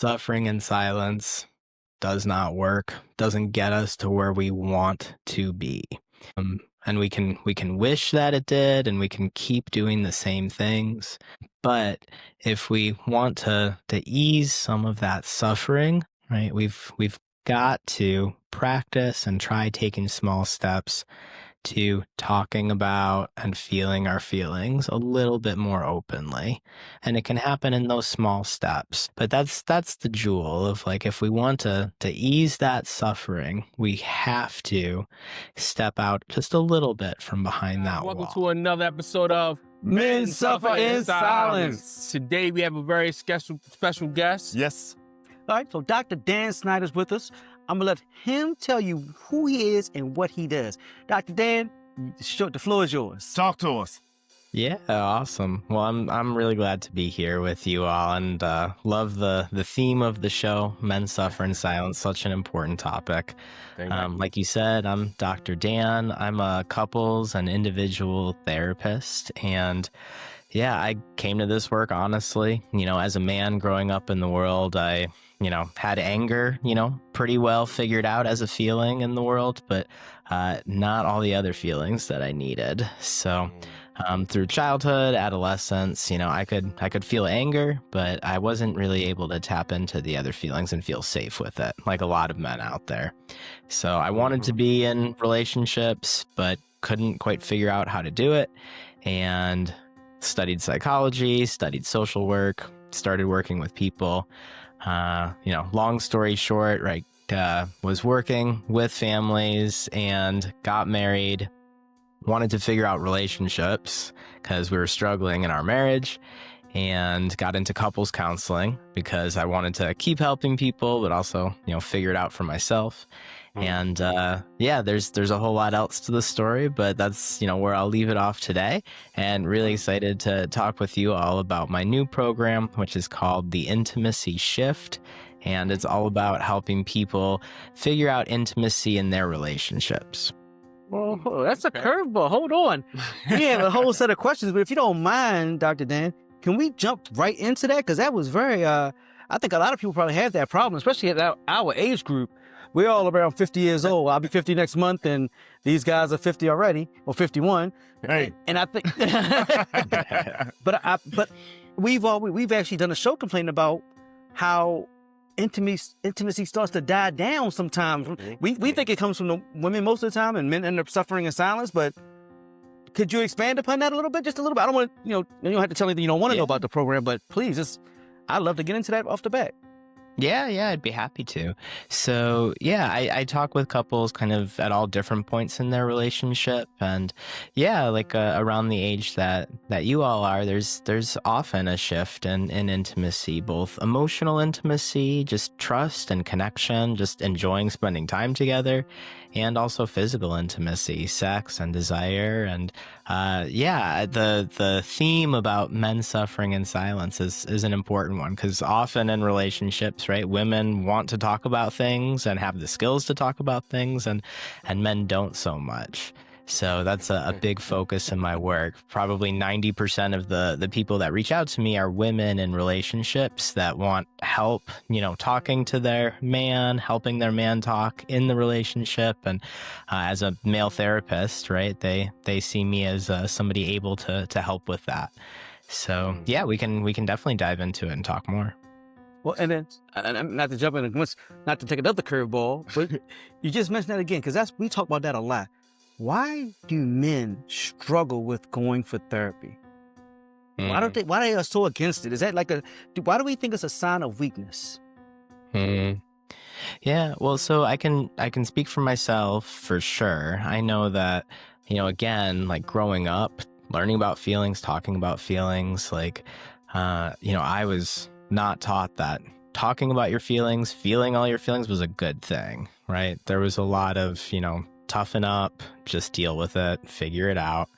Suffering in silence does not work, doesn't get us to where we want to be. And we can wish that it did, and we can keep doing the same things. But if we want to ease some of that suffering, right, we've got to practice and try taking small steps to talking about and feeling our feelings a little bit more openly. And it can happen in those small steps. But that's the jewel of, like, if we want to ease that suffering, we have to step out just a little bit from behind that Welcome wall. to another episode of Men Suffer in Silence. Today we have a very special guest. Yes. All right, so Dr. Dan Sneider's with us. I'm gonna let him tell you who he is and what he does. Dr. Dan, the floor is yours. Talk to us. Yeah, awesome. Well, I'm really glad to be here with you all, and love the theme of the show, Men Suffer in Silence, such an important topic. Like you said, I'm Dr. Dan. I'm a couples and individual therapist, and yeah, I came to this work honestly. As a man growing up in the world, I had anger, pretty well figured out as a feeling in the world, but not all the other feelings that I needed. So through childhood, adolescence, I could feel anger, but I wasn't really able to tap into the other feelings and feel safe with it, like a lot of men out there. So I wanted to be in relationships, but couldn't quite figure out how to do it, and studied psychology, studied social work, started working with people. Long story short, right, was working with families and got married, wanted to figure out relationships because we were struggling in our marriage, and got into couples counseling because I wanted to keep helping people, but also, figure it out for myself. And there's a whole lot else to the story, but that's, where I'll leave it off today. And really excited to talk with you all about my new program, which is called The Intimacy Shift. And it's all about helping people figure out intimacy in their relationships. Oh, that's a curveball. Hold on. We have a whole set of questions, but if you don't mind, Dr. Dan, can we jump right into that? Because that was very, I think a lot of people probably have that problem, especially at our age group. We're all around 50 years old. I'll be 50 next month, and these guys are 50 already, or 51. Hey. And I think, but we've actually done a show complaining about how intimacy starts to die down sometimes. We think it comes from the women most of the time, and men end up suffering in silence. But could you expand upon that a little bit, just a little bit? I don't want to, you don't have to tell anything you don't want to know about the program, but please, I'd love to get into that off the bat. Yeah, I'd be happy to. So, I talk with couples kind of at all different points in their relationship. And around the age that you all are, there's often a shift in intimacy, both emotional intimacy, just trust and connection, just enjoying spending time together, and also physical intimacy, sex and desire. And the theme about men suffering in silence is an important one, because often in relationships, right, women want to talk about things and have the skills to talk about things, and men don't so much. So that's a big focus in my work. Probably 90% of the people that reach out to me are women in relationships that want help, talking to their man, helping their man talk in the relationship. And as a male therapist, right, they see me as somebody able to help with that. So we can definitely dive into it and talk more. Well, and then, not to jump in, not to take another curveball, but you just mentioned that again, because we talk about that a lot. Why do men struggle with going for therapy? Why they are so against it? Is that why do we think it's a sign of weakness? Yeah, well, so I can speak for myself for sure. I know that, again, like growing up, learning about feelings, talking about feelings, I was not taught that talking about your feelings, feeling all your feelings was a good thing, right? There was a lot of, toughen up, just deal with it, figure it out.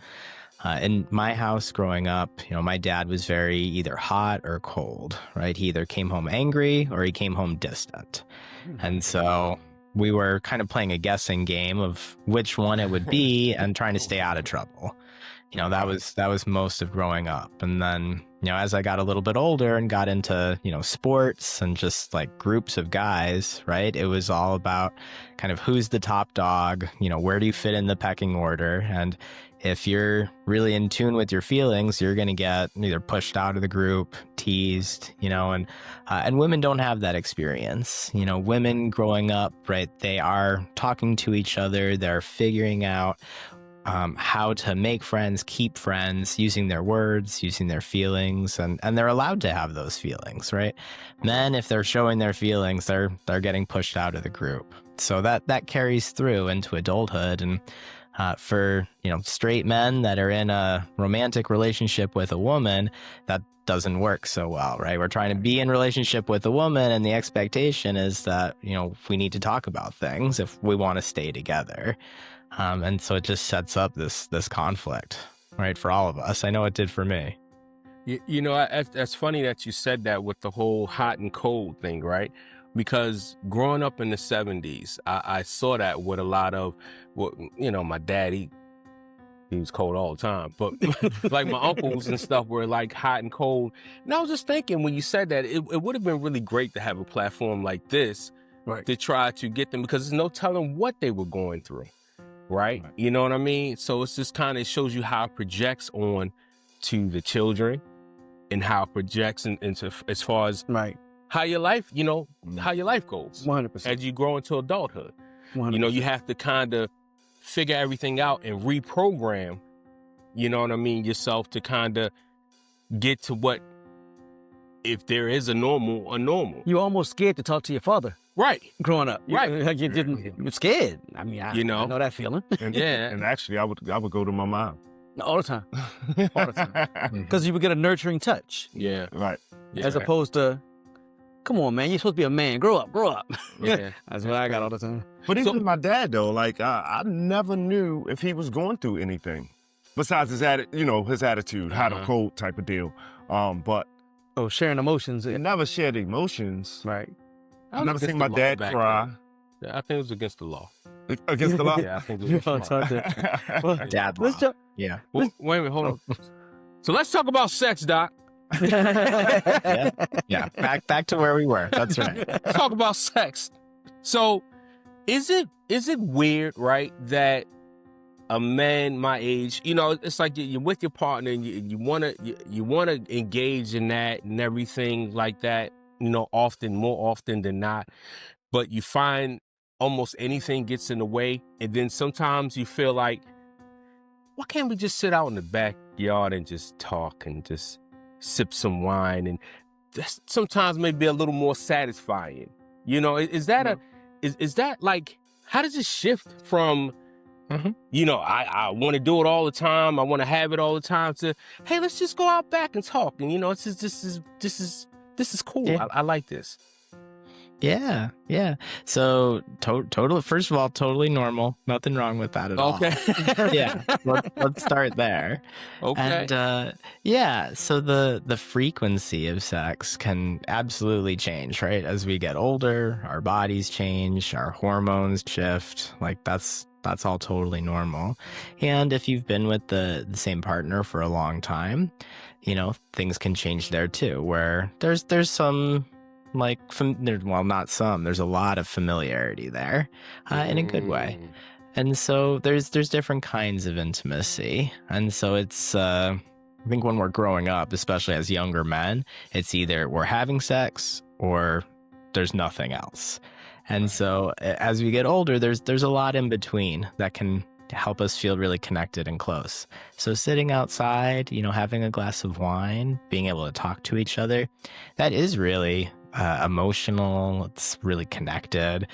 In my house growing up, my dad was very either hot or cold, right? He either came home angry or he came home distant. And so we were kind of playing a guessing game of which one it would be and trying to stay out of trouble. That was most of growing up. And then as I got a little bit older and got into, sports and just like groups of guys, right? It was all about kind of who's the top dog, where do you fit in the pecking order? And if you're really in tune with your feelings, you're going to get either pushed out of the group, teased, and women don't have that experience. Women growing up, right? They are talking to each other. They're figuring out how to make friends, keep friends, using their words, using their feelings, and they're allowed to have those feelings, right? Men, if they're showing their feelings, they're getting pushed out of the group. So that carries through into adulthood. And for straight men that are in a romantic relationship with a woman, that doesn't work so well, right? We're trying to be in relationship with a woman, and the expectation is that we need to talk about things if we want to stay together. And so it just sets up this conflict, right, for all of us. I know it did for me. That's funny that you said that with the whole hot and cold thing, right? Because growing up in the 70s, I saw that with a lot of, my dad, he was cold all the time. But like my uncles and stuff were like hot and cold. And I was just thinking when you said that, it would have been really great to have a platform like this, right, to try to get them, because there's no telling what they were going through. Right? You know what I mean? So it's just kind of shows you how it projects on to the children and how it projects into as far as how your life, how your life goes 100%. As you grow into adulthood. 100%. You have to kind of figure everything out and reprogram, yourself to kind of get to what, if there is a normal. You're almost scared to talk to your father. Right. Growing up. Right. You're scared. I mean, I know that feeling. And, and actually, I would go to my mom. All the time. All the time. Because you would get a nurturing touch. Yeah. Right. Yeah. As opposed to, come on, man, you're supposed to be a man. Grow up. Yeah. That's what I got all the time. But even with my dad, though, like, I never knew if he was going through anything besides his attitude, hot or cold type of deal. But sharing emotions. I never shared emotions. Right. I've never seen my dad cry. Yeah, I think it was against the law. Against the law? Yeah, I think it was against the law. Dad law. Yeah. Well, wait a minute, hold on. So let's talk about sex, Doc. Yeah. Back to where we were. That's right. Let's talk about sex. So is it weird, right, that a man my age, it's like you're with your partner and you wanna engage in that and everything like that, more often than not, but you find almost anything gets in the way, and then sometimes you feel like, why can't we just sit out in the backyard and just talk and just sip some wine, and that's sometimes maybe a little more satisfying. Is that like, how does it shift from I want to do it all the time, I want to have it all the time, to, hey, let's just go out back and talk, and this is cool. Yeah. I like this. Yeah. So totally. First of all, totally normal. Nothing wrong with that at all. Okay. Yeah. Let's start there. Okay. And so the frequency of sex can absolutely change, right? As we get older, our bodies change, our hormones shift. Like that's all totally normal. And if you've been with the same partner for a long time, things can change there too, where there's some there's a lot of familiarity there in a good way. And so there's different kinds of intimacy. And so it's, I think when we're growing up, especially as younger men, it's either we're having sex or there's nothing else. And so as we get older, there's a lot in between that can help us feel really connected and close. So sitting outside, having a glass of wine, being able to talk to each other, that is really emotional. It's really connected.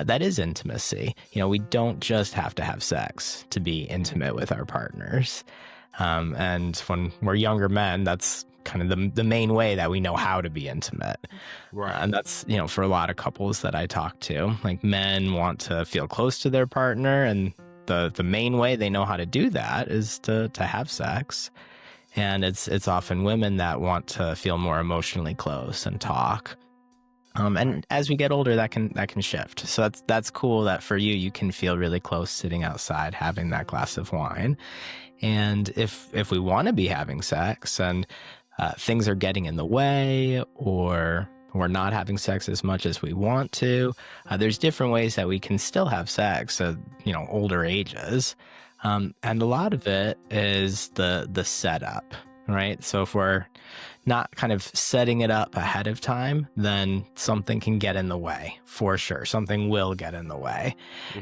That is intimacy. We don't just have to have sex to be intimate with our partners. And when we're younger men, that's kind of the main way that we know how to be intimate. Right. And that's, for a lot of couples that I talk to, like, men want to feel close to their partner, and the main way they know how to do that is to have sex. And it's often women that want to feel more emotionally close and talk. And as we get older, that can shift. So that's cool that for you can feel really close sitting outside having that glass of wine. And if we want to be having sex, and things are getting in the way, or we're not having sex as much as we want to. There's different ways that we can still have sex at, older ages. And a lot of it is the setup, right? So if we're not kind of setting it up ahead of time, then something can get in the way, for sure. Something will get in the way.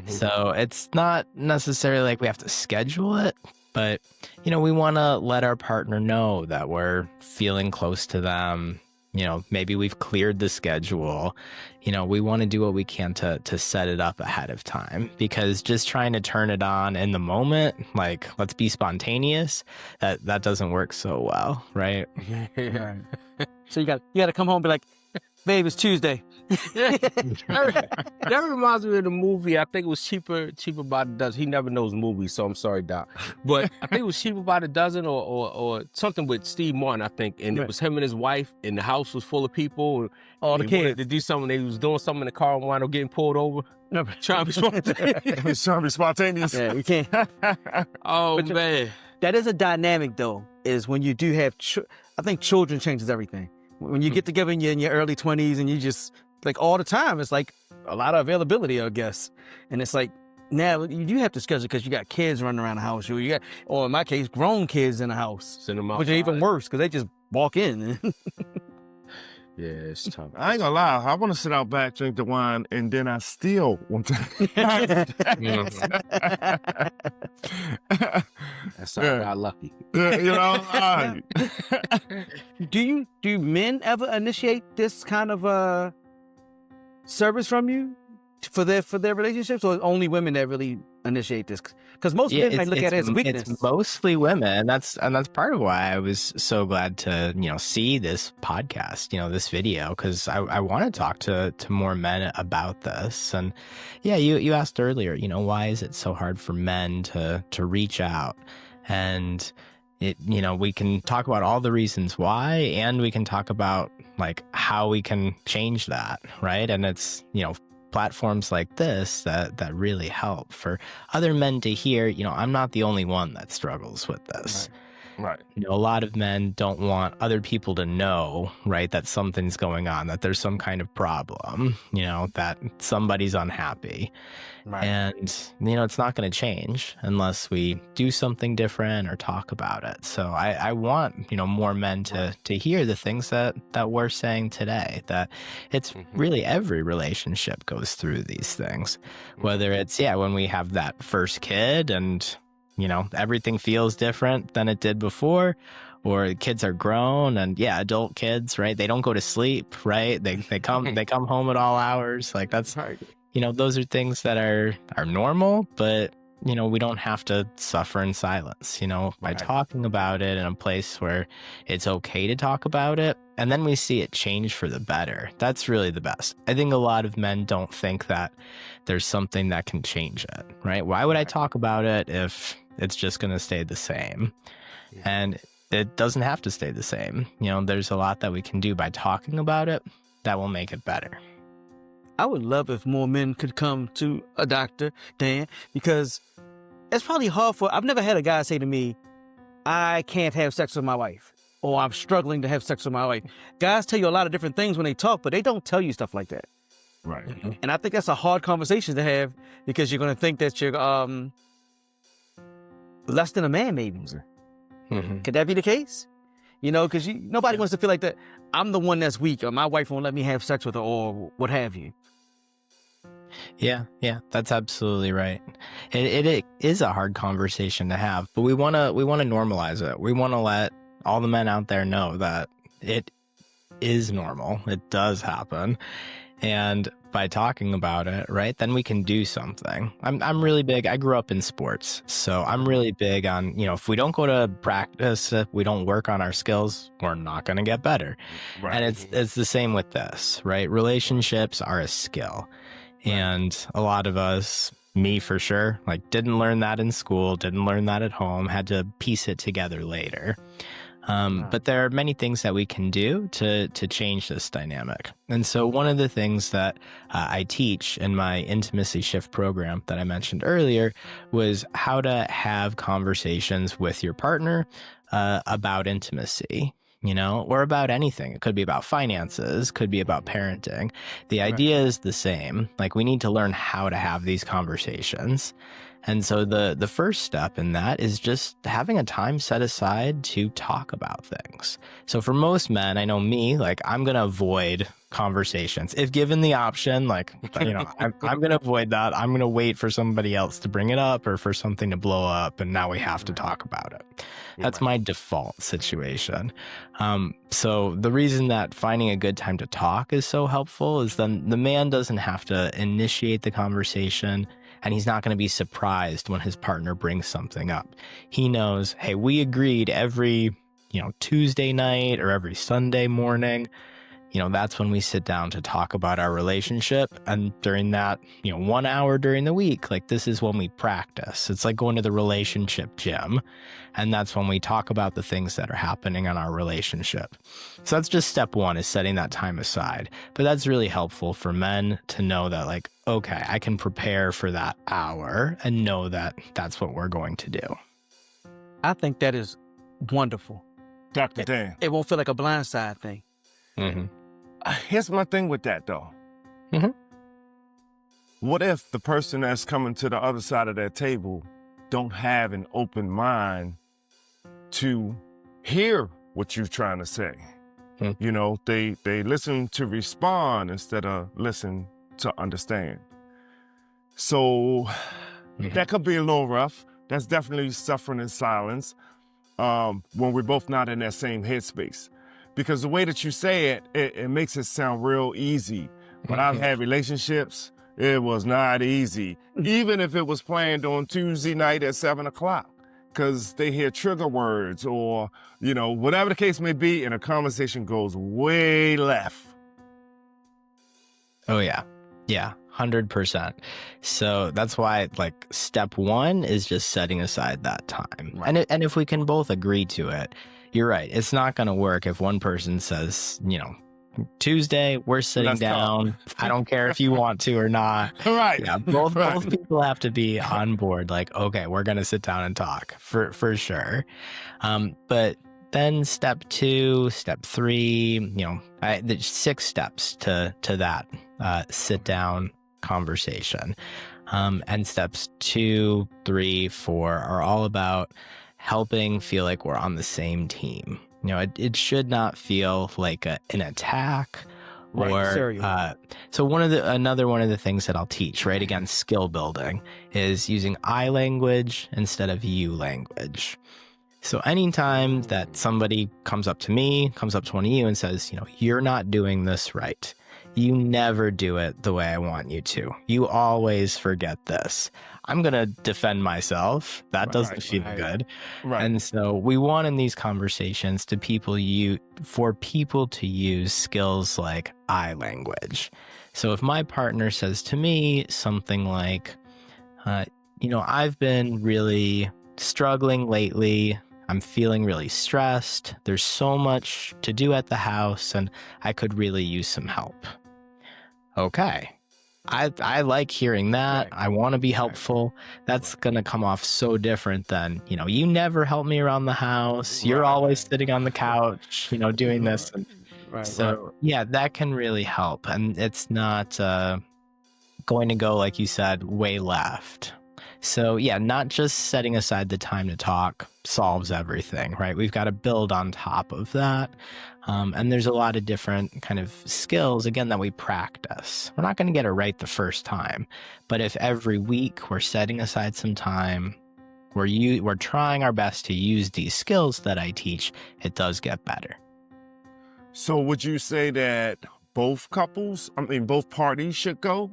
So it's not necessarily like we have to schedule it, but, we want to let our partner know that we're feeling close to them. Maybe we've cleared the schedule. We want to do what we can to set it up ahead of time, because just trying to turn it on in the moment, like, let's be spontaneous, that doesn't work so well, right? Right. So you got to come home and be like, babe, it's Tuesday. That reminds me of the movie. I think it was cheaper by the dozen. He never knows movies, so I'm sorry, Doc. But I think it was Cheaper by the Dozen or something with Steve Martin, I think. And it was him and his wife, and the house was full of people. All the They kids. wanted to do something. They was doing something in the car and wound up getting pulled over. Trying to be spontaneous. He's trying to be spontaneous. Yeah, we can't. Oh, But man. That is a dynamic, though, is when you do have, I think children changes everything. When you get together in your early 20s and you just, like, all the time, it's like a lot of availability, I guess. And it's like, now you do have to schedule because you got kids running around the house. Or in my case, grown kids in the house. Send them out. Which are even worse because they just walk in. Yeah, it's tough. I ain't gonna lie. I want to sit out back, drink the wine, and then I still want to. That's how I got lucky. Do men ever initiate this kind of service from you for their relationships, or only women that really initiate this? Because most men might look at it as weakness. It's mostly women, and that's part of why I was so glad to see this podcast, this video, because I want to talk to more men about this. And yeah, you asked earlier, why is it so hard for men to reach out? And we can talk about all the reasons why, and we can talk about like how we can change that, right? And it's platforms like this that really help for other men to hear, I'm not the only one that struggles with this. Right. A lot of men don't want other people to know, right, that something's going on, that there's some kind of problem, that somebody's unhappy. Right. And, it's not going to change unless we do something different or talk about it. So I want, more men to hear the things that we're saying today, that it's really every relationship goes through these things, whether it's, when we have that first kid and, everything feels different than it did before, or kids are grown and adult kids, right? They don't go to sleep, right? They come home at all hours. Like that's, those are things that are normal, but we don't have to suffer in silence, by talking about it in a place where it's okay to talk about it. And then we see it change for the better. That's really the best. I think a lot of men don't think that there's something that can change it, right? Why would I talk about it if it's just going to stay the same? And it doesn't have to stay the same. There's a lot that we can do by talking about it that will make it better. I would love if more men could come to a doctor, Dan, because it's probably hard I've never had a guy say to me, I can't have sex with my wife, or I'm struggling to have sex with my wife. Guys tell you a lot of different things when they talk, but they don't tell you stuff like that. Right. And I think that's a hard conversation to have, because you're going to think that you're less than a man, maybe. Could that be the case? Because nobody wants to feel like that I'm the one that's weak, or my wife won't let me have sex with her, or what have you. Yeah, that's absolutely right. It is a hard conversation to have, but we want to normalize it. We want to let all the men out there know that it is normal. It does happen. And by talking about it, right, then we can do something. I'm really big. I grew up in sports, so I'm really big on, if we don't go to practice, if we don't work on our skills, we're not going to get better. Right. And it's the same with this, right? Relationships are a skill. Right. And a lot of us, me for sure, like didn't learn that in school, didn't learn that at home, had to piece it together later. But there are many things that we can do to change this dynamic. And so one of the things that I teach in my intimacy shift program that I mentioned earlier was how to have conversations with your partner about intimacy. or about anything. It could be about finances, could be about parenting. The idea is the same. Like, we need to learn how to have these conversations. And so the first step in that is just having a time set aside to talk about things. So for most men, I know me, like, I'm going to avoid conversations. If given the option, like, I'm going to avoid that. I'm going to wait for somebody else to bring it up or for something to blow up, and now we have to talk about it. That's my default situation. So the reason that finding a good time to talk is so helpful is then the man doesn't have to initiate the conversation, and he's not going to be surprised when his partner brings something up. He knows, hey, we agreed every, Tuesday night or every Sunday morning, that's when we sit down to talk about our relationship. And during that, 1 hour during the week, like, this is when we practice. It's like going to the relationship gym. And that's when we talk about the things that are happening in our relationship. So that's just step one, is setting that time aside. But that's really helpful for men to know that, like, okay, I can prepare for that hour and know that that's what we're going to do. I think that is wonderful. Dr. Dan. It won't feel like a blindside thing. Mm-hmm. Here's my thing with that, though. Mm-hmm. What if the person that's coming to the other side of that table don't have an open mind to hear what you're trying to say? They listen to respond instead of listen to understand. So that could be a little rough. That's definitely suffering in silence when we're both not in that same headspace. Because the way that you say it, it makes it sound real easy. But I've had relationships, it was not easy. Even if it was planned on Tuesday night at 7 o'clock. Because they hear trigger words or, whatever the case may be, and a conversation goes way left. Oh, yeah. Yeah, 100%. So that's why, like, step one is just setting aside that time. Right. And if we can both agree to it, you're right. It's not going to work if one person says, Tuesday, we're sitting down. I don't care if you want to or not. Right. Yeah, both people have to be on board. Like, okay, we're going to sit down and talk for sure. But then step two, step three, there's 6 steps to that sit down conversation. And steps 2, 3, 4 are all about helping feel like we're on the same team. It should not feel like an attack or so another one of the things that I'll teach, right, again, skill building, is using I language instead of you language. So anytime that somebody comes up to one of you and says, you're not doing this right. You never do it the way I want you to. You always forget this. I'm going to defend myself. That doesn't feel good. Right. And so we want in these conversations for people to use skills like I language. So if my partner says to me something like, I've been really struggling lately. I'm feeling really stressed. There's so much to do at the house, and I could really use some help. Okay. I like hearing that. I want to be helpful. That's going to come off so different than, you never help me around the house. You're always sitting on the couch, doing this. And yeah, that can really help. And it's not going to go, like you said, way left. So yeah, not just setting aside the time to talk solves everything, right? We've got to build on top of that. And there's a lot of different kind of skills, again, that we practice. We're not going to get it right the first time, but if every week we're setting aside some time, we're trying our best to use these skills that I teach, it does get better. So would you say that both parties should go?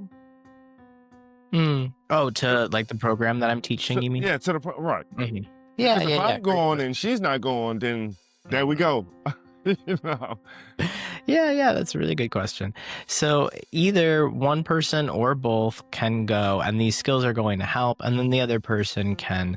Oh, to like the program that I'm teaching, you mean? Yeah, right. Mm-hmm. Yeah, if I'm going and she's not going, then there we go. Yeah, that's a really good question. So either one person or both can go, and these skills are going to help, and then the other person can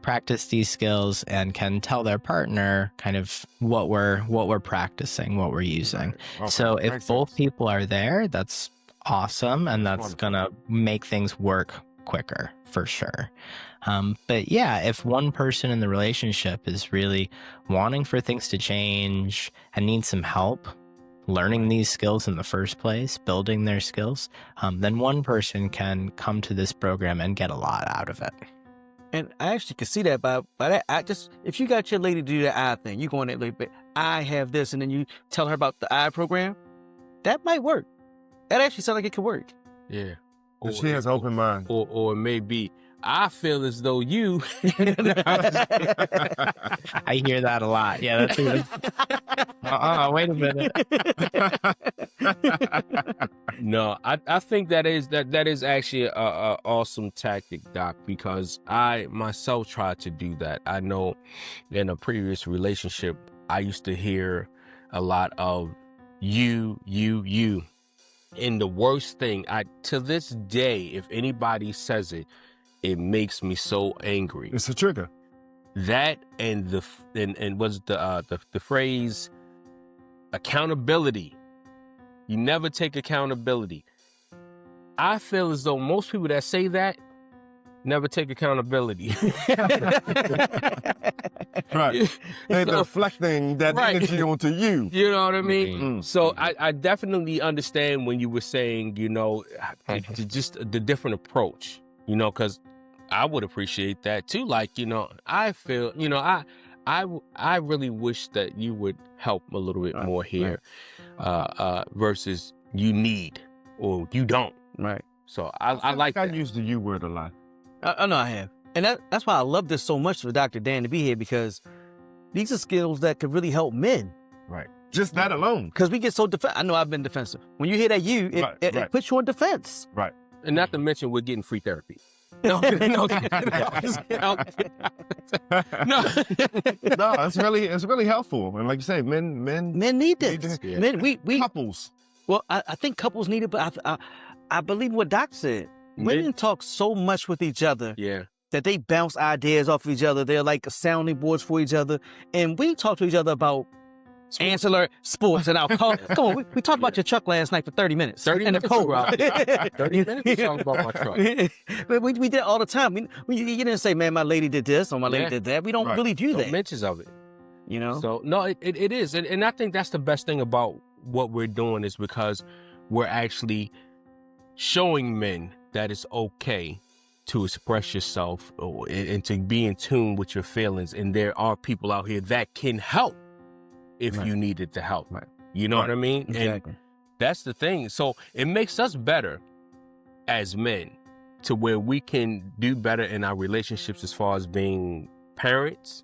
practice these skills and can tell their partner kind of what we're practicing, what we're using. Okay. So if both people are there, that's awesome, and that's gonna make things work quicker, for sure. But yeah, if one person in the relationship is really wanting for things to change and needs some help learning these skills in the first place, building their skills, then one person can come to this program and get a lot out of it. And I actually can see that by that. If you got your lady to do the eye thing, you go on that lady, I have this, and then you tell her about the eye program, that might work. That actually sounds like it could work. Yeah. Or she has open mind. Or maybe I feel as though you. I hear that a lot. Yeah, that's even. Wait a minute. No, I think that is actually a awesome tactic, Doc, because I myself tried to do that. I know in a previous relationship, I used to hear a lot of you. And the worst thing, to this day, if anybody says it, it makes me so angry. It's a trigger. That and was the phrase accountability. You never take accountability. I feel as though most people that say that never take accountability. Right. They're deflecting that energy onto you. You know what I mean? Mm-hmm. So I definitely understand when you were saying, just the different approach, because I would appreciate that too. Like, I feel, I really wish that you would help a little bit more here, versus you need or you don't. Right. So I like I that. use the you word a lot. I know I have. And that's why I love this so much for Dr. Dan to be here, because these are skills that could really help men. Right. Just that alone. Because we get so defensive. I know I've been defensive. When you hear that it puts you on defense. Right. And not to mention we're getting free therapy. No, it's really helpful. And like you say, men need this. Yeah. Men, we couples. Well, I think couples need it, but I believe what Doc said. Women talk so much with each other. Yeah. That they bounce ideas off of each other. They're like sounding boards for each other. And we talk to each other about ancillary sports and our car. Come on, we talked about your truck last night for 30 minutes. 30 in minutes, the cold. 30 minutes we talking about my truck. we did it all the time. You didn't say, man, my lady did this or my lady did that. We don't really do that. Mentions of it. So, no, it is. And I think that's the best thing about what we're doing, is because we're actually showing men that it's okay to express yourself and to be in tune with your feelings. And there are people out here that can help if you needed the help. Right. You know what I mean? Exactly. And that's the thing. So it makes us better as men, to where we can do better in our relationships as far as being parents,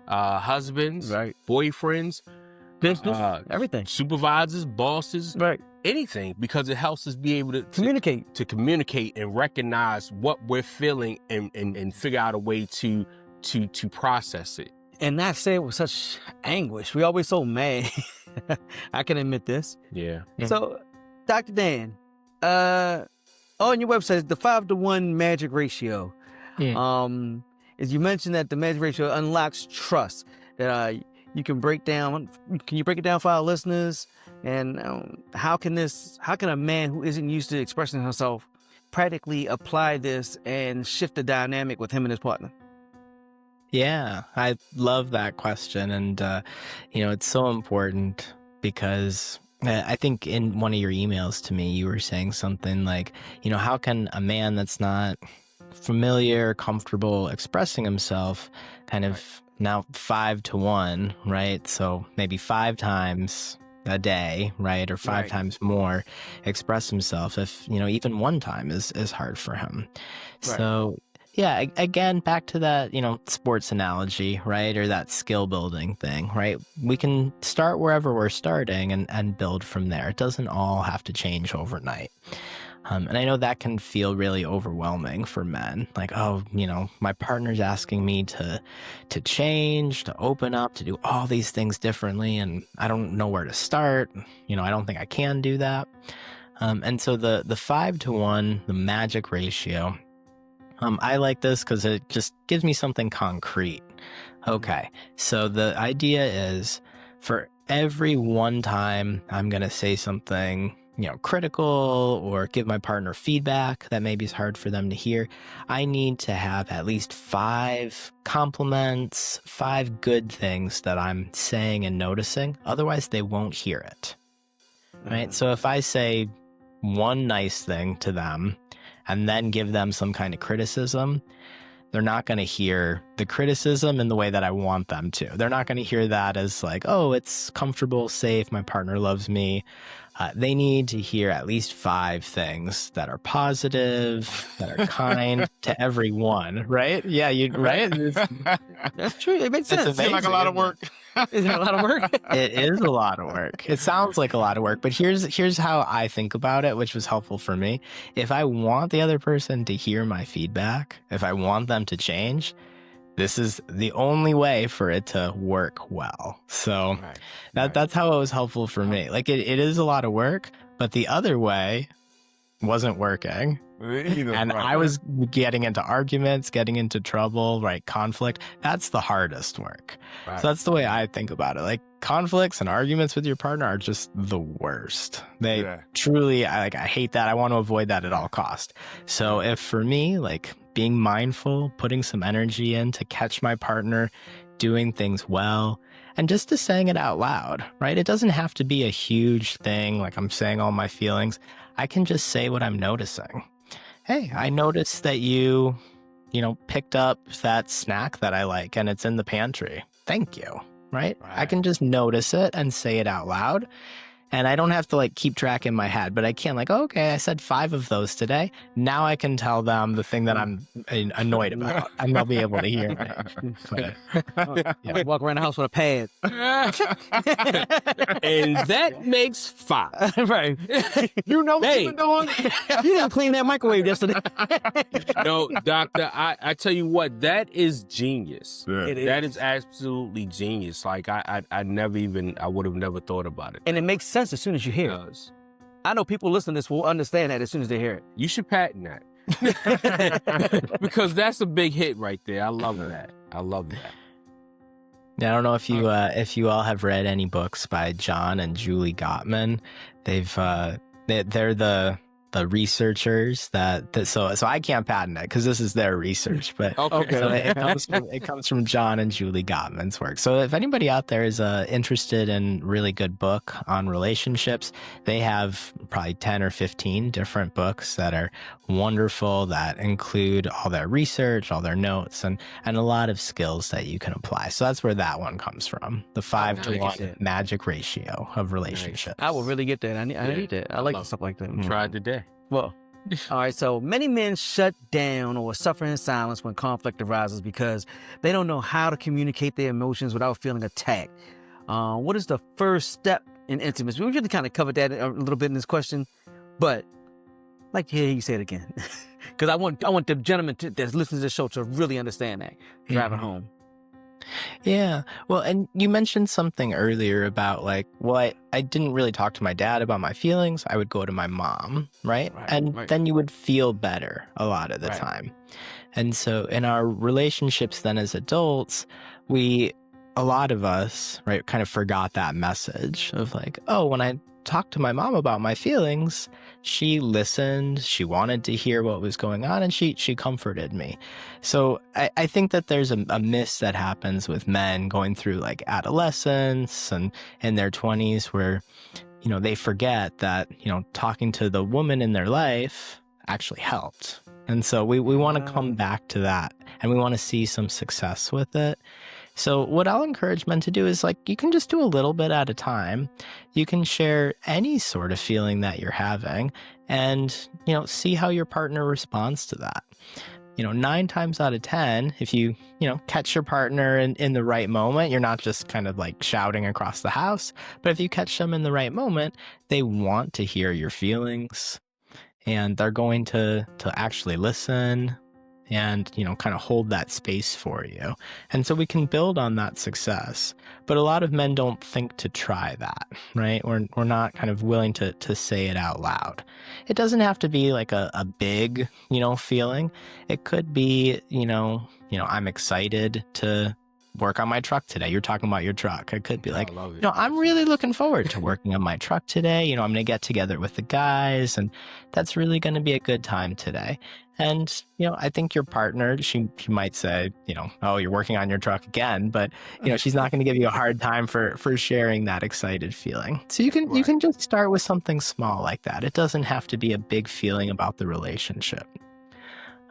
husbands, boyfriends, business, everything, supervisors, bosses, anything, because it helps us be able to communicate and recognize what we're feeling and figure out a way to process it. And not say it with such anguish. We always so mad. I can admit this. Yeah. So, Dr. Dan, on your website, the 5-to-1 magic ratio. As you mentioned that the magic ratio unlocks trust. That you can break down. Can you break it down for our listeners? And how can a man who isn't used to expressing himself practically apply this and shift the dynamic with him and his partner? Yeah, I love that question. And, it's so important, because I think in one of your emails to me, you were saying something like, how can a man that's not familiar, comfortable expressing himself kind of now 5-to-1, right? So maybe 5 times a day, right? Or 5 times more express himself, if, even one time is hard for him. Right. So yeah, again, back to that, sports analogy, right? Or that skill building thing, right? We can start wherever we're starting and build from there. It doesn't all have to change overnight. And I know that can feel really overwhelming for men. Like, my partner's asking me to change, to open up, to do all these things differently, and I don't know where to start. I don't think I can do that. And so the 5-to-1, the magic ratio, I like this because it just gives me something concrete. Okay, so the idea is, for every one time I'm going to say something, critical or give my partner feedback that maybe is hard for them to hear, I need to have at least 5 compliments, 5 good things that I'm saying and noticing. Otherwise, they won't hear it. Right? So if I say one nice thing to them and then give them some kind of criticism, they're not going to hear the criticism in the way that I want them to. They're not going to hear that as like, oh, it's comfortable, safe, my partner loves me. They need to hear at least 5 things that are positive, that are kind to everyone, right? Yeah, right? That's true. It makes sense. It seems like a lot of work. Is it a lot of work? It is a lot of work. It sounds like a lot of work, but here's how I think about it, which was helpful for me. If I want the other person to hear my feedback, if I want them to change, this is the only way for it to work well. So that's how it was helpful for me. Like it is a lot of work, but the other way wasn't working. And I was getting into arguments, getting into trouble, right? Conflict. That's the hardest work. Right. So that's the way I think about it. Like conflicts and arguments with your partner are just the worst. They truly, I hate that. I want to avoid that at all costs. So if for me, like being mindful, putting some energy in to catch my partner doing things well, and just to saying it out loud, right? It doesn't have to be a huge thing. Like I'm saying all my feelings. I can just say what I'm noticing. Hey, I noticed that you picked up that snack that I like and it's in the pantry. Thank you, right? I can just notice it and say it out loud. And I don't have to like keep track in my head, but I can like, oh, okay, I said 5 of those today. Now I can tell them the thing that I'm annoyed about and they'll be able to hear me. But, Walk around the house with a pad. And that makes 5. Right. You know what you've been doing? You didn't clean that microwave yesterday. No, doctor, I tell you what, that is genius. Yeah. That is absolutely genius. Like I would have never thought about it. And it makes sense as soon as you hear it. I know people listening to this will understand that as soon as they hear it. You should patent that. Because that's a big hit right there. I love that. Yeah, I don't know if you all have read any books by John and Julie Gottman. They're the researchers so I can't patent it because this is their research, but so it comes from John and Julie Gottman's work. So if anybody out there is interested in really good book on relationships, they have probably 10 or 15 different books that are wonderful, that include all their research, all their notes, and a lot of skills that you can apply. So that's where that one comes from, the 5-to-1 magic ratio of relationships. I will really get that. I need that. I like stuff like that. Try it today. Well, all right. So many men shut down or suffer in silence when conflict arises because they don't know how to communicate their emotions without feeling attacked. What is the first step in intimacy? We really kind of covered that a little bit in this question, but I'd like to hear you say it again because I want the gentleman that's listening to the show to really understand that driving home. Yeah. Well, and you mentioned something earlier about like, well, I didn't really talk to my dad about my feelings. I would go to my mom, right? Then you would feel better a lot of the time. And so in our relationships then as adults, a lot of us, right, kind of forgot that message of like, oh, when I talked to my mom about my feelings, she listened, she wanted to hear what was going on, and she comforted me. So I think that there's a miss that happens with men going through like adolescence and in their 20s where, they forget that, talking to the woman in their life actually helped. And so we want to come back to that and we want to see some success with it. So what I'll encourage men to do is like, you can just do a little bit at a time. You can share any sort of feeling that you're having and, see how your partner responds to that. 9 times out of 10, if you, catch your partner in the right moment, you're not just kind of like shouting across the house, but if you catch them in the right moment, they want to hear your feelings and they're going to actually listen and, kind of hold that space for you. And so we can build on that success. But a lot of men don't think to try that, right? We're not kind of willing to say it out loud. It doesn't have to be like a big, feeling. It could be, I'm excited to work on my truck today. You're talking about your truck. I could be like, I love it. I'm really looking forward to working on my truck today. I'm going to get together with the guys, and that's really going to be a good time today. And, I think your partner, she might say, oh, you're working on your truck again, but, she's not going to give you a hard time for sharing that excited feeling. So you can just start with something small like that. It doesn't have to be a big feeling about the relationship.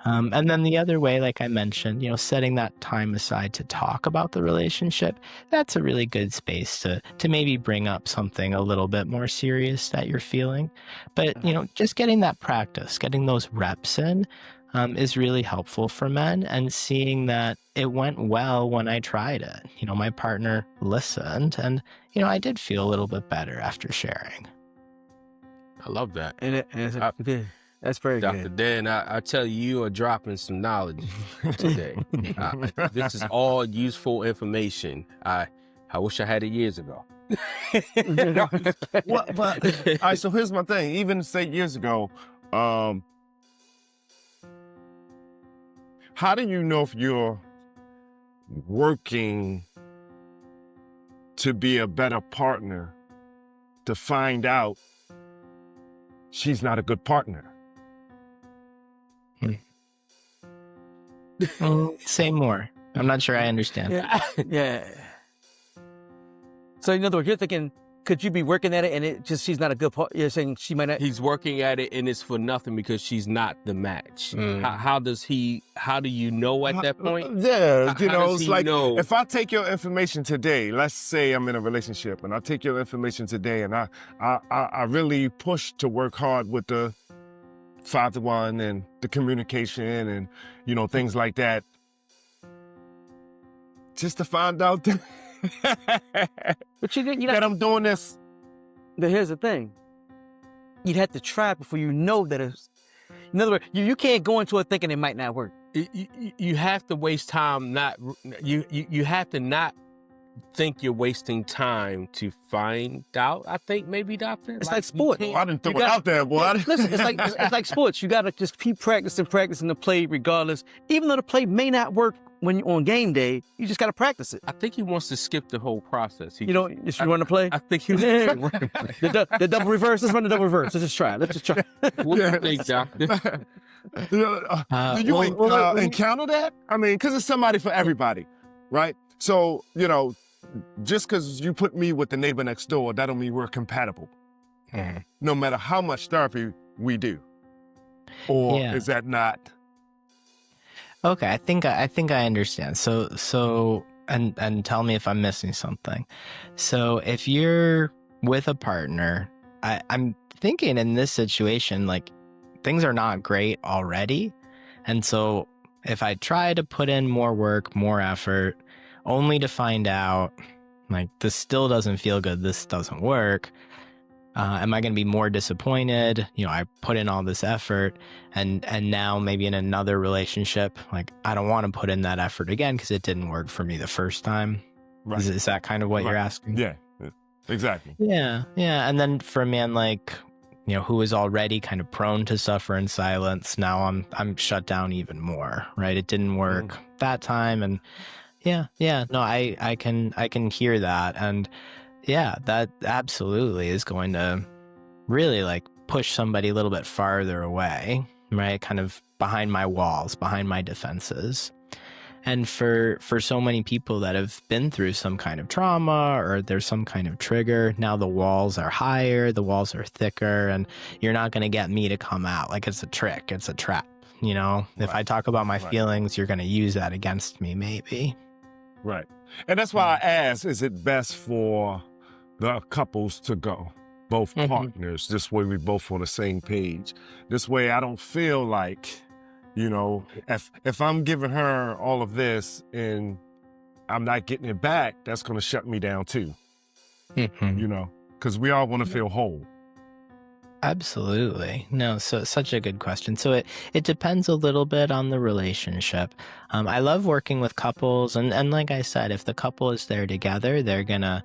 And then the other way, like I mentioned, setting that time aside to talk about the relationship, that's a really good space to maybe bring up something a little bit more serious that you're feeling. But, just getting that practice, getting those reps in is really helpful for men, and seeing that it went well when I tried it. My partner listened, and, I did feel a little bit better after sharing. I love that. That's very Dr. good. Dan, I tell you, you are dropping some knowledge today. This is all useful information. I wish I had it years ago. Well, but, all right, so here's my thing. Even say years ago, how do you know if you're working to be a better partner to find out she's not a good partner? Say more. I'm not sure I understand. Yeah. So in other words, you're thinking, could you be working at it and she's not a good part? You're saying she might not. He's working at it and it's for nothing because she's not the match. How do you know at that point? Yeah, How it's like, know? if I take your information today, let's say I'm in a relationship, and I take your information today, and I really push to work hard with the father one and the communication and, things like that, just to find out that, But that I'm doing this. But here's the thing. You'd have to try before you know that it's... In other words, you can't go into it thinking it might not work. You have to waste time. You have to not think you're wasting time to find out. I think maybe, Doctor. It's like sports. I didn't throw it out there, boy. Listen, it's like sports. You got to just keep practicing the play regardless. Even though the play may not work when you're on game day, you just got to practice it. I think he wants to skip the whole process. You run the play? I think he the double reverse. Let's run the double reverse. Let's just try. Let's just try. What do you think, Doctor? Do you encounter that? I mean, because it's somebody for everybody, right? So, just because you put me with the neighbor next door, that don't mean we're compatible. No matter how much therapy we do. Or is that not? Okay, I think I understand. So and tell me if I'm missing something. So if you're with a partner, I'm thinking in this situation, like, things are not great already. And so if I try to put in more work, more effort, only to find out, like, this still doesn't feel good, this doesn't work, am I going to be more disappointed? I put in all this effort, and now maybe in another relationship, like, I don't want to put in that effort again because it didn't work for me the first time. Right. Is that kind of what you're asking? Yeah, exactly. Yeah. And then for a man like, who is already kind of prone to suffer in silence, now I'm shut down even more, right? It didn't work that time, and no, I can hear that, and yeah, that absolutely is going to really, like, push somebody a little bit farther away, right? Kind of behind my walls, behind my defenses. And for so many people that have been through some kind of trauma, or there's some kind of trigger, now the walls are higher, the walls are thicker, and you're not going to get me to come out. Like, it's a trick, it's a trap, If I talk about my feelings, you're going to use that against me, maybe. Right. And that's why I asked, is it best for the couples to go, both partners? This way we both on the same page. This way I don't feel like, if I'm giving her all of this and I'm not getting it back, that's going to shut me down too. Because we all want to feel whole. Absolutely. No, so such a good question. So it depends a little bit on the relationship. I love working with couples, and like I said, if the couple is there together, they're gonna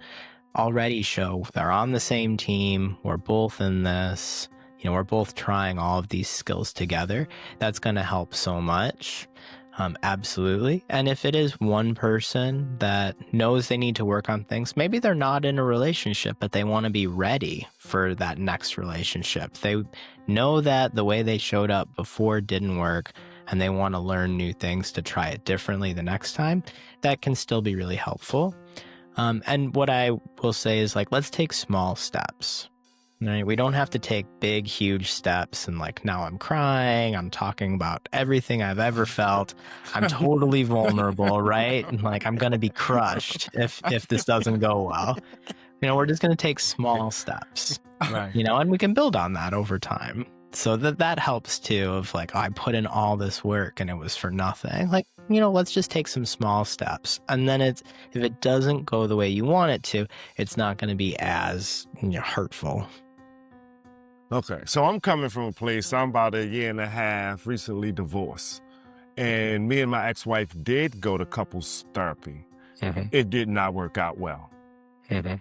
already show they're on the same team. We're both in this. We're both trying all of these skills together. That's gonna help so much. Absolutely. And if it is one person that knows they need to work on things, maybe they're not in a relationship, but they want to be ready for that next relationship. They know that the way they showed up before didn't work, and they want to learn new things to try it differently the next time. That can still be really helpful. And what I will say is, like, let's take small steps. Right? We don't have to take big, huge steps and like, now I'm crying, I'm talking about everything I've ever felt, I'm totally vulnerable, right? And like, I'm going to be crushed if this doesn't go well. We're just going to take small steps, Right. and we can build on that over time. So that helps too, of like, oh, I put in all this work and it was for nothing. Like, let's just take some small steps. And then if it doesn't go the way you want it to, it's not going to be as hurtful. Okay, so I'm coming from a place, I'm about a year and a half, recently divorced. And me and my ex-wife did go to couples therapy. Mm-hmm. It did not work out well. Mm-hmm.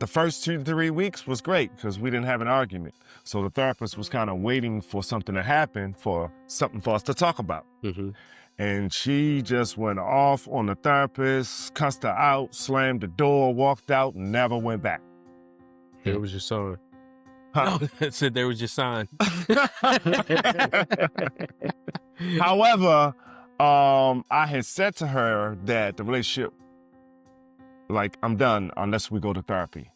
The first 2 to 3 weeks was great because we didn't have an argument. So the therapist was kind of waiting for something to happen, for something for us to talk about. Mm-hmm. And she just went off on the therapist, cussed her out, slammed the door, walked out, and never went back. There was your sign. Huh? I said there was your sign. However, I had said to her that the relationship, like, I'm done unless we go to therapy.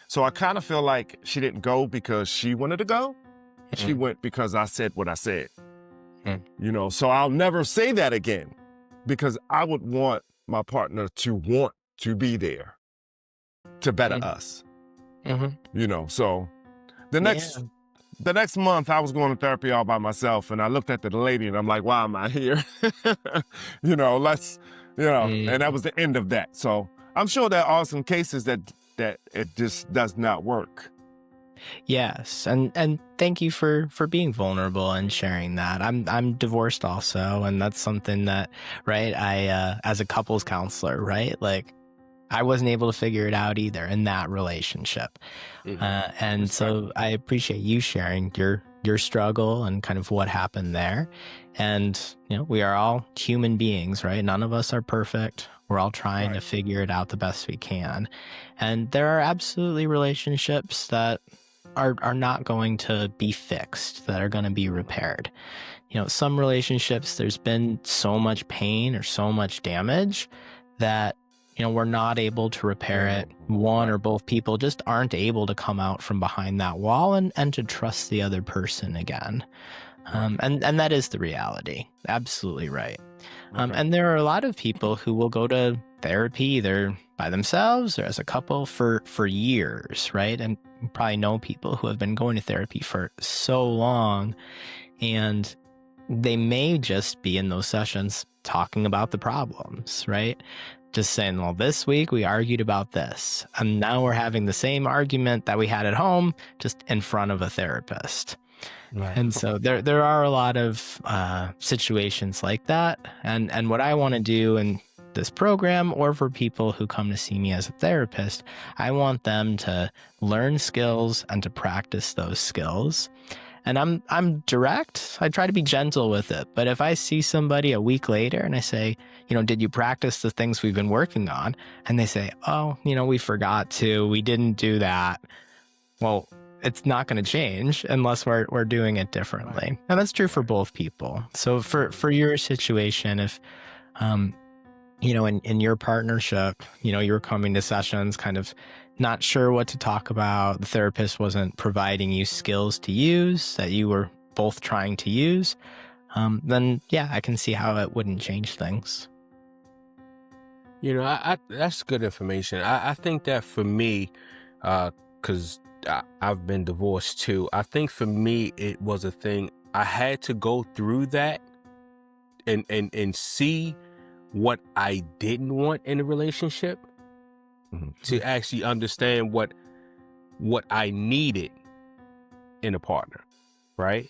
So I kind of feel like she didn't go because she wanted to go. She went because I said what I said. So I'll never say that again because I would want my partner to want to be there to better us. So the next month I was going to therapy all by myself, and I looked at the lady and I'm like, why am I here? And that was the end of that. So I'm sure there are some cases that it just does not work. Yes, and thank you for being vulnerable and sharing that. I'm divorced also, and that's something that, right, I as a couples counselor, right, like, I wasn't able to figure it out either in that relationship. And so I appreciate you sharing your struggle and kind of what happened there. And, we are all human beings, right? None of us are perfect. We're all trying to figure it out the best we can. And there are absolutely relationships that are not going to be fixed, that are going to be repaired. Some relationships, there's been so much pain or so much damage that we're not able to repair it. One or both people just aren't able to come out from behind that wall and to trust the other person again. And that is the reality. Absolutely right. And there are a lot of people who will go to therapy either by themselves or as a couple for years, right? And you probably know people who have been going to therapy for so long, and they may just be in those sessions talking about the problems, right? Just saying, well, this week we argued about this, and now we're having the same argument that we had at home, just in front of a therapist. Right. And so there are a lot of situations like that. And what I want to do in this program, or for people who come to see me as a therapist, I want them to learn skills and to practice those skills. And I'm direct. I try to be gentle with it. But if I see somebody a week later and I say, did you practice the things we've been working on? And they say, oh, we forgot to, we didn't do that. Well, it's not going to change unless we're doing it differently. And that's true for both people. So for your situation, if, in your partnership, you were coming to sessions kind of not sure what to talk about, the therapist wasn't providing you skills to use that you were both trying to use, then I can see how it wouldn't change things. That's good information. I think that for me, because I've been divorced too, I think for me it was a thing. I had to go through that and see what I didn't want in a relationship to actually understand what I needed in a partner, right?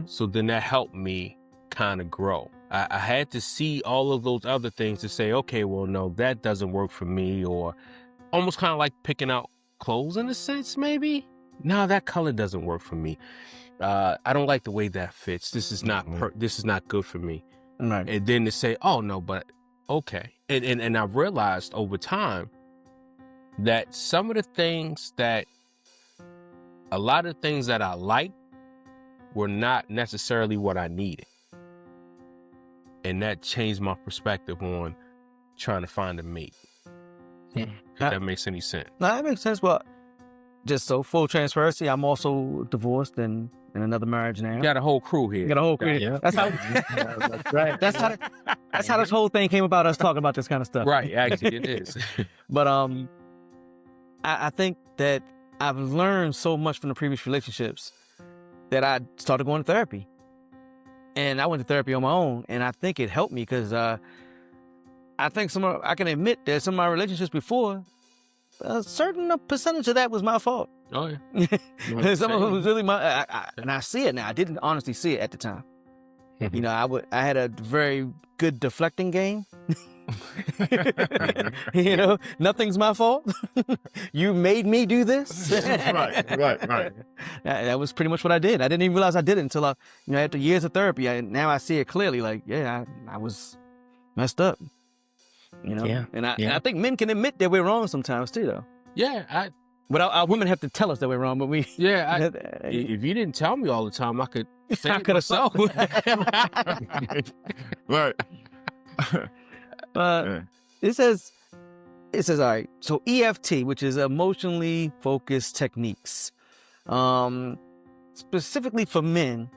So then that helped me kind of grow. I had to see all of those other things to say, okay, well, no, that doesn't work for me, or almost kind of like picking out clothes in a sense, maybe, no, that color doesn't work for me. I don't like the way that fits. This is not this is not good for me. Right. And then to say, oh no, but okay. And I've realized over time that some of the things that a lot of things that I like were not necessarily what I needed. And that changed my perspective on trying to find a mate. If that makes any sense. No, that makes sense. Well, just so full transparency, I'm also divorced and in another marriage now. You got a whole crew here. You got a whole crew. Yeah. That's how. That's right. That's how this whole thing came about. Us talking about this kind of stuff. Right, actually, it is. But I think that I've learned so much from the previous relationships that I started going to therapy, and I went to therapy on my own, and I think it helped me because I think I can admit that some of my relationships before, a certain percentage of that was my fault. Oh yeah. Some of it was really and I see it now. I didn't honestly see it at the time. You know, I had a very good deflecting game. You know, nothing's my fault. You made me do this. Right. That was pretty much what I did. I didn't even realize I did it until after years of therapy. Now I see it clearly. Like, yeah, I was messed up. You know, Yeah. And I think men can admit that we're wrong sometimes too, though. Yeah, But our women have to tell us that we're wrong. But we, if you didn't tell me all the time, I could say it could have myself. Right. It says, all right. So EFT, which is emotionally focused techniques, specifically for men,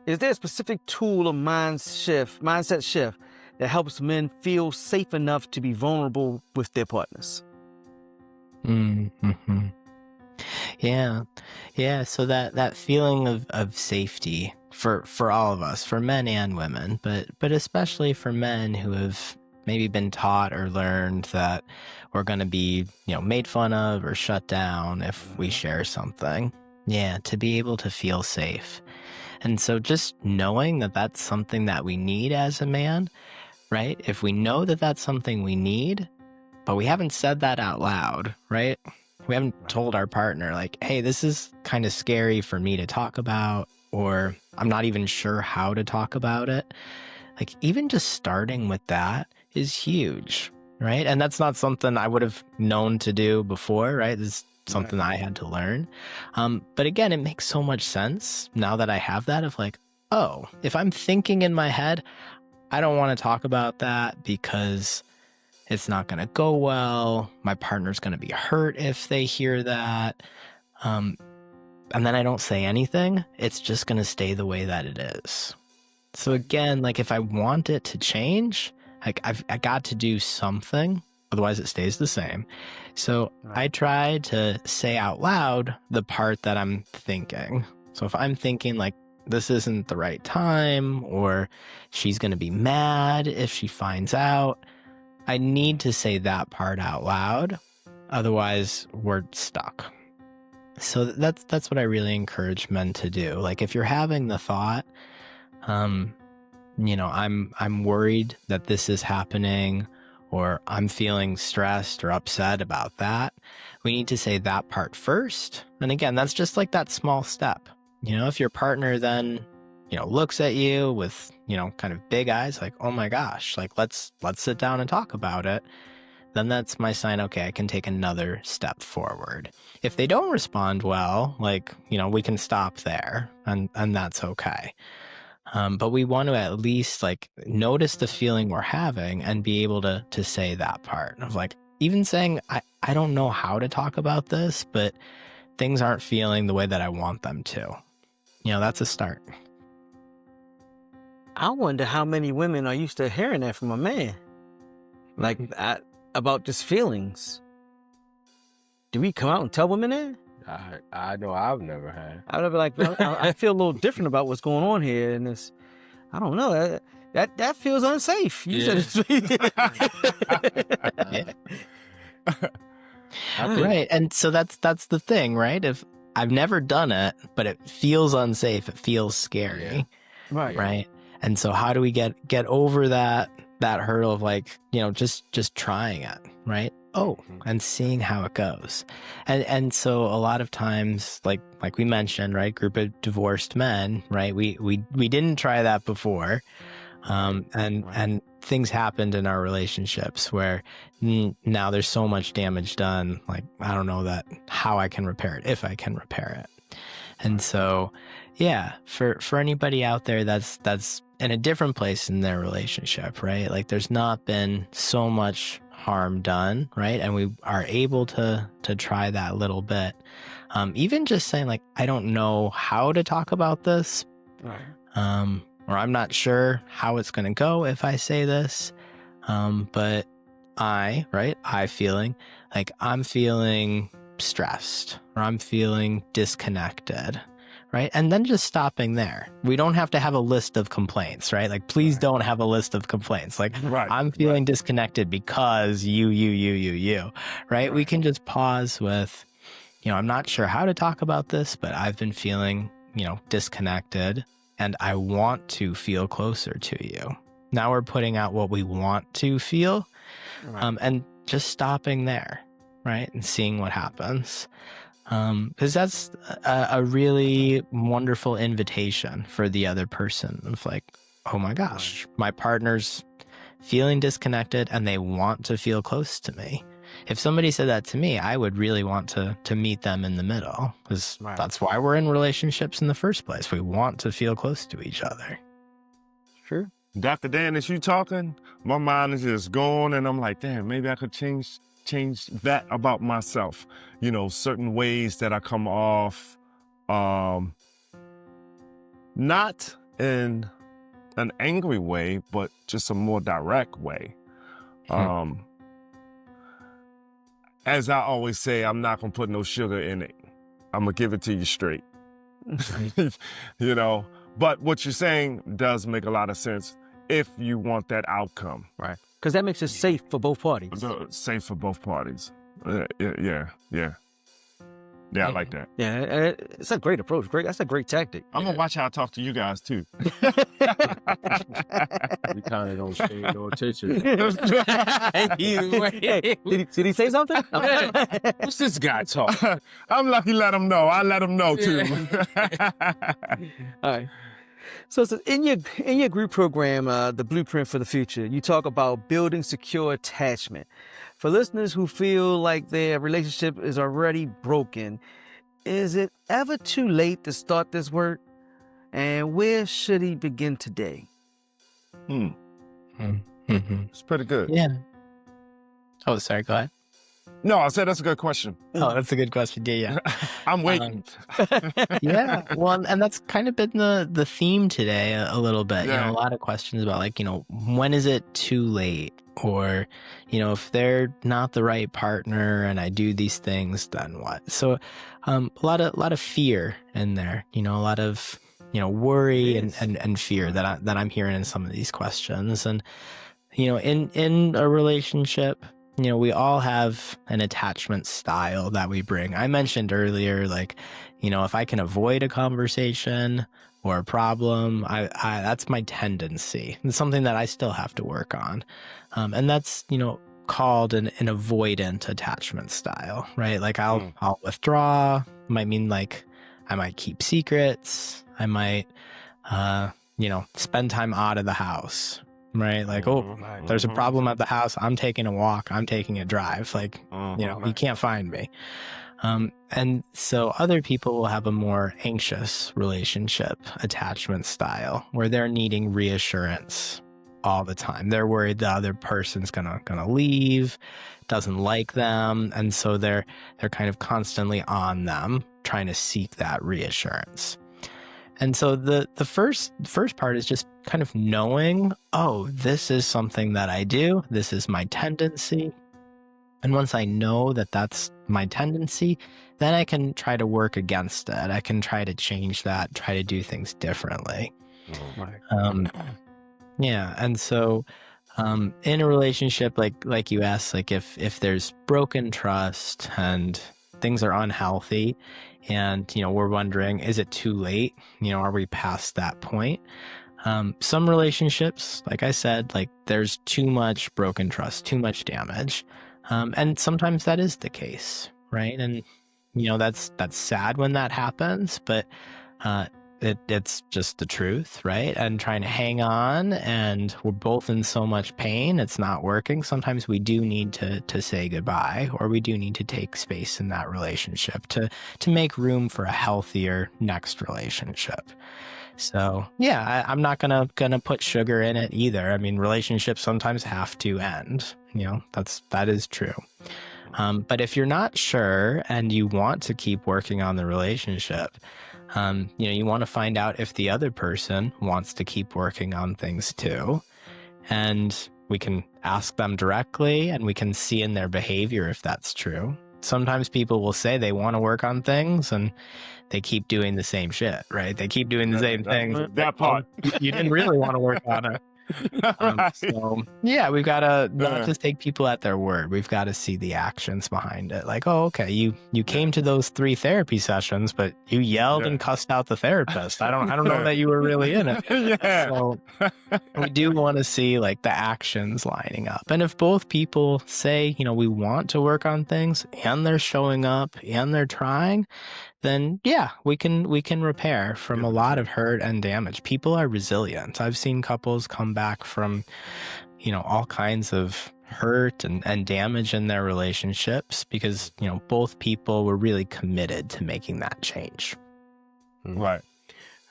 is there a specific tool or mindset shift that helps men feel safe enough to be vulnerable with their partners? Mm-hmm. Yeah. So that feeling of safety for all of us, for men and women, but especially for men who have maybe been taught or learned that we're going to be, made fun of or shut down if we share something. Yeah, to be able to feel safe. And so just knowing that that's something that we need as a man, right? If we know that that's something we need, but we haven't said that out loud, right? We haven't told our partner, like, hey, this is kind of scary for me to talk about, or I'm not even sure how to talk about it. Like, even just starting with that is huge, right? And that's not something I would have known to do before, right? This is something I had to learn. But again, it makes so much sense now that I have that of like, oh, if I'm thinking in my head, I don't want to talk about that because it's not going to go well. My partner's going to be hurt if they hear that. And then I don't say anything. It's just going to stay the way that it is. So again, like if I want it to change, like I got to do something. Otherwise it stays the same. So I try to say out loud the part that I'm thinking. So if I'm thinking like, this isn't the right time, or she's going to be mad if she finds out, I need to say that part out loud. Otherwise, we're stuck. So that's what I really encourage men to do. Like if you're having the thought, I'm worried that this is happening, or I'm feeling stressed or upset about that, we need to say that part first. And again, that's just like that small step. If your partner then, looks at you with, kind of big eyes, like, oh my gosh, like, let's sit down and talk about it. Then that's my sign, okay, I can take another step forward. If they don't respond well, like, we can stop there and that's okay. But we want to at least like notice the feeling we're having and be able to say that part of like, even saying, I don't know how to talk about this, but things aren't feeling the way that I want them to. That's a start. I wonder how many women are used to hearing that from a man. Like, about just feelings. Do we come out and tell women that? I know I've never had. I would be like, I feel a little different about what's going on here, and it's, I don't know, that feels unsafe. You said Right, and so that's the thing, right? If I've never done it, but it feels unsafe, it feels scary, right? And so how do we get over that hurdle of like, just trying it, right? oh, and seeing how it goes. And so a lot of times, like we mentioned, right, group of divorced men, right, we didn't try that before. And things happened in our relationships where now there's so much damage done. Like, I don't know how I can repair it, if I can repair it. And so, yeah, for anybody out there that's in a different place in their relationship, right? Like, there's not been so much harm done, right? And we are able to try that little bit. Even just saying, like, I don't know how to talk about this. Right. Or I'm not sure how it's going to go if I say this. But I'm feeling stressed, or I'm feeling disconnected, right? And then just stopping there. We don't have to have a list of complaints, right? Like, please don't have a list of complaints. Like, I'm feeling disconnected because you, right? We can just pause with, I'm not sure how to talk about this, but I've been feeling, disconnected. And I want to feel closer to you. Now we're putting out what we want to feel, and just stopping there, right? And seeing what happens. Because that's a really wonderful invitation for the other person of like, oh my gosh, my partner's feeling disconnected and they want to feel close to me. If somebody said that to me, I would really want to meet them in the middle, because that's why we're in relationships in the first place. We want to feel close to each other. Sure. Dr. Dan, as you talking, my mind is just going, and I'm like, damn, maybe I could change that about myself. Certain ways that I come off, not in an angry way, but just a more direct way. As I always say, I'm not going to put no sugar in it. I'm going to give it to you straight. But what you're saying does make a lot of sense if you want that outcome. Right. Because that makes it safe for both parties. Safe for both parties. Yeah, I like that. Yeah, it's a great approach. That's a great tactic. I'm going to watch how I talk to you guys, too. We kind of don't pay no attention. Hey, did he say something? What's this guy talking? I'm lucky let him know. I let him know, too. All right. So in your group program, The Blueprint for the Future, you talk about building secure attachment. For listeners who feel like their relationship is already broken, is it ever too late to start this work? And where should he begin today? It's pretty good. Yeah. Oh, sorry, go ahead. No, I said that's a good question. Oh, that's a good question. Yeah. I'm waiting. Yeah. Well, and that's kind of been the theme today a little bit. Yeah. A lot of questions about like, when is it too late? Or, if they're not the right partner and I do these things, then what? So a lot of fear in there, a lot of, worry and fear that I'm hearing in some of these questions. And, in a relationship, we all have an attachment style that we bring. I mentioned earlier, like, if I can avoid a conversation or a problem, I that's my tendency. It's something that I still have to work on. And that's, called an avoidant attachment style, right? Like I'll withdraw. Might mean like I might keep secrets. I might, spend time out of the house, right? Like, there's a problem at the house. I'm taking a walk. I'm taking a drive. Like, you can't find me. And so other people will have a more anxious relationship attachment style where they're needing reassurance all the time. They're worried the other person's gonna leave, doesn't like them, and so they're kind of constantly on them, trying to seek that reassurance. And so the first part is just kind of knowing, oh, this is something that I do. This is my tendency. And once I know that that's my tendency, then I can try to work against it. I can try to change that, try to do things differently. Yeah. And so in a relationship, like you asked, like if there's broken trust and things are unhealthy and, we're wondering, is it too late? Are we past that point? Some relationships, like I said, like there's too much broken trust, too much damage. And sometimes that is the case, right? And, that's sad when that happens, but it's just the truth, right? And trying to hang on, and we're both in so much pain, it's not working. Sometimes we do need to say goodbye, or we do need to take space in that relationship to make room for a healthier next relationship. So yeah, I'm not gonna put sugar in it either. I mean, relationships sometimes have to end. That is true. But if you're not sure and you want to keep working on the relationship, you want to find out if the other person wants to keep working on things too. And we can ask them directly, and we can see in their behavior if that's true. Sometimes people will say they want to work on things and they keep doing the same shit, right? They keep doing the same thing. That part. You didn't really want to work on it. So yeah, we've got to not just take people at their word. We've got to see the actions behind it. Like, oh, okay, you came to those 3 therapy sessions, but you yelled and cussed out the therapist. I don't know that you were really in it. So we do want to see like the actions lining up. And if both people say, we want to work on things, and they're showing up and they're trying, then yeah, we can repair from a lot of hurt and damage. People are resilient. I've seen couples come back from, all kinds of hurt and damage in their relationships because, both people were really committed to making that change. Right.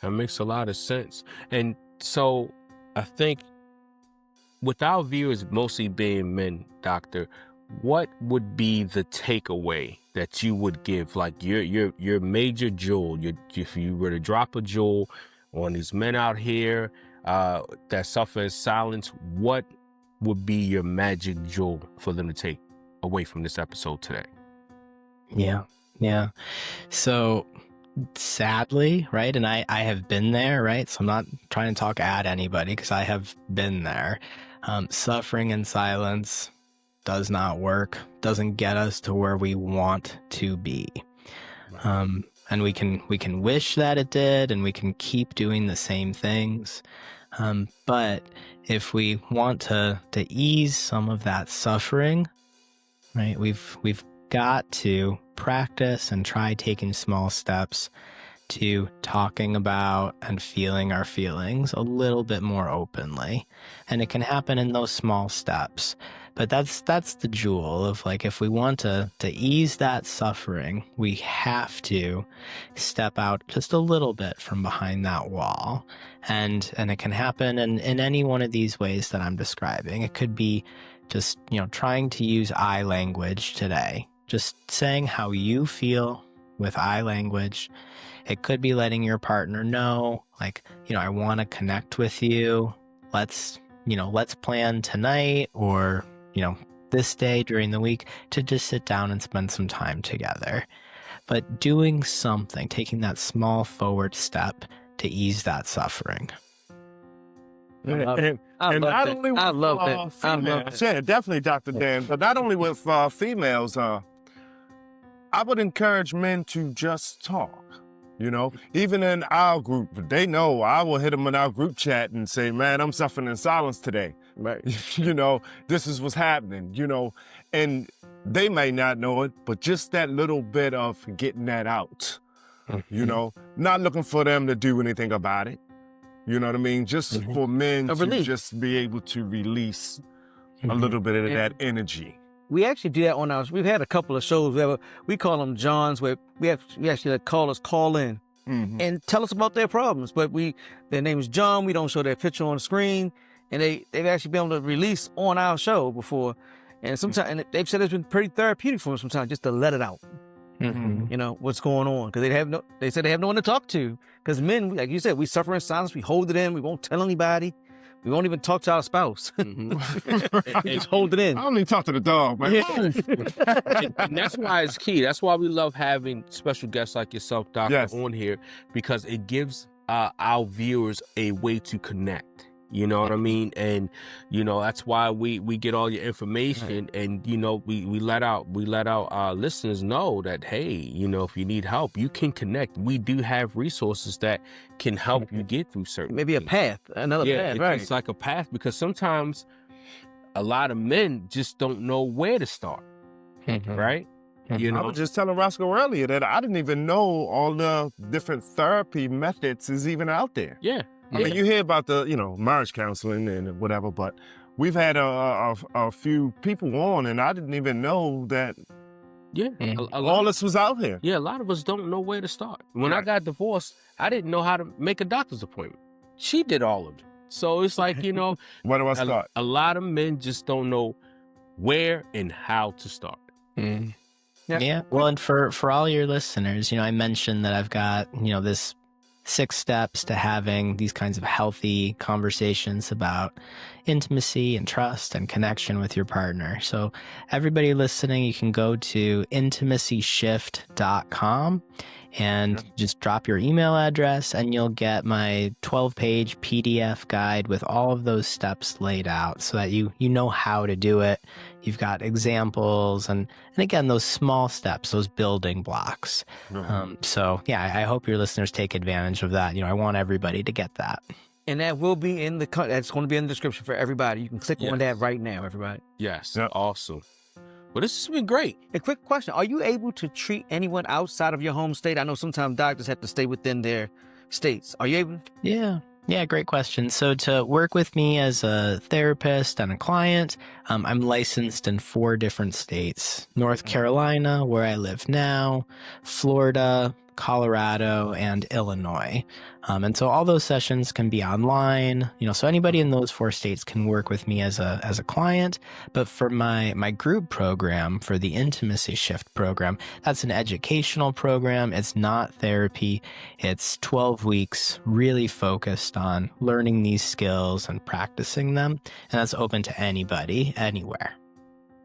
That makes a lot of sense. And so I think with our viewers mostly being men, Doctor, what would be the takeaway that you would give, like your major jewel? If you were to drop a jewel on these men out here that suffer in silence, what would be your magic jewel for them to take away from this episode today? Yeah. So sadly, right, and I have been there, right? So I'm not trying to talk at anybody because I have been there. Suffering in silence does not work, doesn't get us to where we want to be. And we can wish that it did, and we can keep doing the same things. But if we want to ease some of that suffering, right, we've got to practice and try taking small steps to talking about and feeling our feelings a little bit more openly. And it can happen in those small steps. But that's the jewel of, like, if we want to ease that suffering, we have to step out just a little bit from behind that wall. And it can happen in any one of these ways that I'm describing. It could be just, trying to use I language today. Just saying how you feel with I language. It could be letting your partner know, like, I want to connect with you. Let's plan tonight, or this day during the week, to just sit down and spend some time together. But doing something, taking that small forward step to ease that suffering. And not only with females, yeah, definitely, Dr. Dan, but not only with females, I would encourage men to just talk. Even in our group, they know I will hit them in our group chat and say, man, I'm suffering in silence today. Right. This is what's happening, and they may not know it, but just that little bit of getting that out, not looking for them to do anything about it. You know what I mean? Just for men to just be able to release a little bit of that energy. We actually do that on we've had a couple of shows where we call them Johns, where we actually let callers call in and tell us about their problems. But their name is John. We don't show their picture on the screen, and they've actually been able to release on our show before. And sometimes, and they've said it's been pretty therapeutic for them sometimes just to let it out. What's going on, because they said they have no one to talk to. Because men, like you said, we suffer in silence. We hold it in. We won't tell anybody. We won't even talk to our spouse. Just hold it in. I don't even talk to the dog, man. And that's why it's key. That's why we love having special guests like yourself, Doctor, on here, because it gives our viewers a way to connect. You know what I mean? And, that's why we get all your information, and, we let our listeners know that, hey, if you need help, you can connect. We do have resources that can help you get through certain maybe things. Another path, right? It's like a path, because sometimes a lot of men just don't know where to start, right? You I know, was just telling Roscoe earlier that I didn't even know all the different therapy methods is even out there. yeah. I mean, you hear about the, marriage counseling and whatever, but we've had a few people on, and I didn't even know that Yeah. all this was out here. Yeah, a lot of us don't know where to start. When I got divorced, I didn't know how to make a doctor's appointment. She did all of it. So it's like, Where do I start? a lot of men just don't know where and how to start. Yeah. Well, and for all your listeners, I mentioned that I've got, this 6 steps to having these kinds of healthy conversations about intimacy and trust and connection with your partner. So everybody listening, you can go to intimacyshift.com and just drop your email address, and you'll get my 12-page PDF guide with all of those steps laid out so that you know how to do it. You've got examples and again, those small steps, those building blocks. So yeah, I hope your listeners take advantage of that. I want everybody to get that. And that will be that's going to be in the description for everybody. You can click on that right now, everybody. Yes. Awesome. Well, this has been great. A quick question. Are you able to treat anyone outside of your home state? I know sometimes doctors have to stay within their states. Are you able? Yeah, great question. So to work with me as a therapist and a client, I'm licensed in 4 different states: North Carolina, where I live now, Florida, Colorado, and Illinois. And so all those sessions can be online, so anybody in those 4 states can work with me as a client. But for my group program, for the Intimacy Shift program, that's an educational program. It's not therapy. It's 12 weeks really focused on learning these skills and practicing them. And that's open to anybody, anywhere.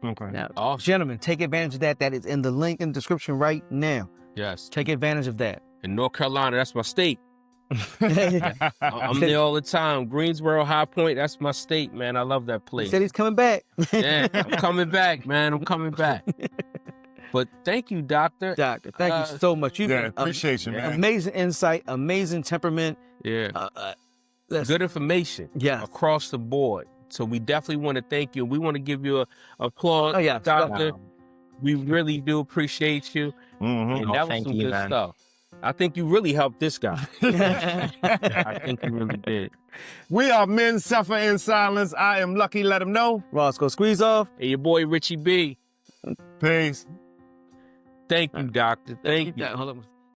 Okay. Now, gentlemen, take advantage of that. That is in the link in the description right now. Yes. Take advantage of that. In North Carolina, that's my state. I'm there all the time. Greensboro, High Point, that's my state, man. I love that place. He said he's coming back. Yeah, I'm coming back, man. I'm coming back. But thank you, Doctor. Doctor, thank you so much. You appreciate you, man. Amazing insight, amazing temperament. Yeah. Good information. Yeah. Across the board. So we definitely want to thank you. We want to give you a applause, Doctor. We really do appreciate you. And that was some good stuff. I think you really helped this guy. I think you really did. We are Men Suffer in Silence. I am Lucky. Let him know. Roscoe Squeeze Off. And your boy Richie B. Peace. Thank you, Doctor. Thank you. Hold on.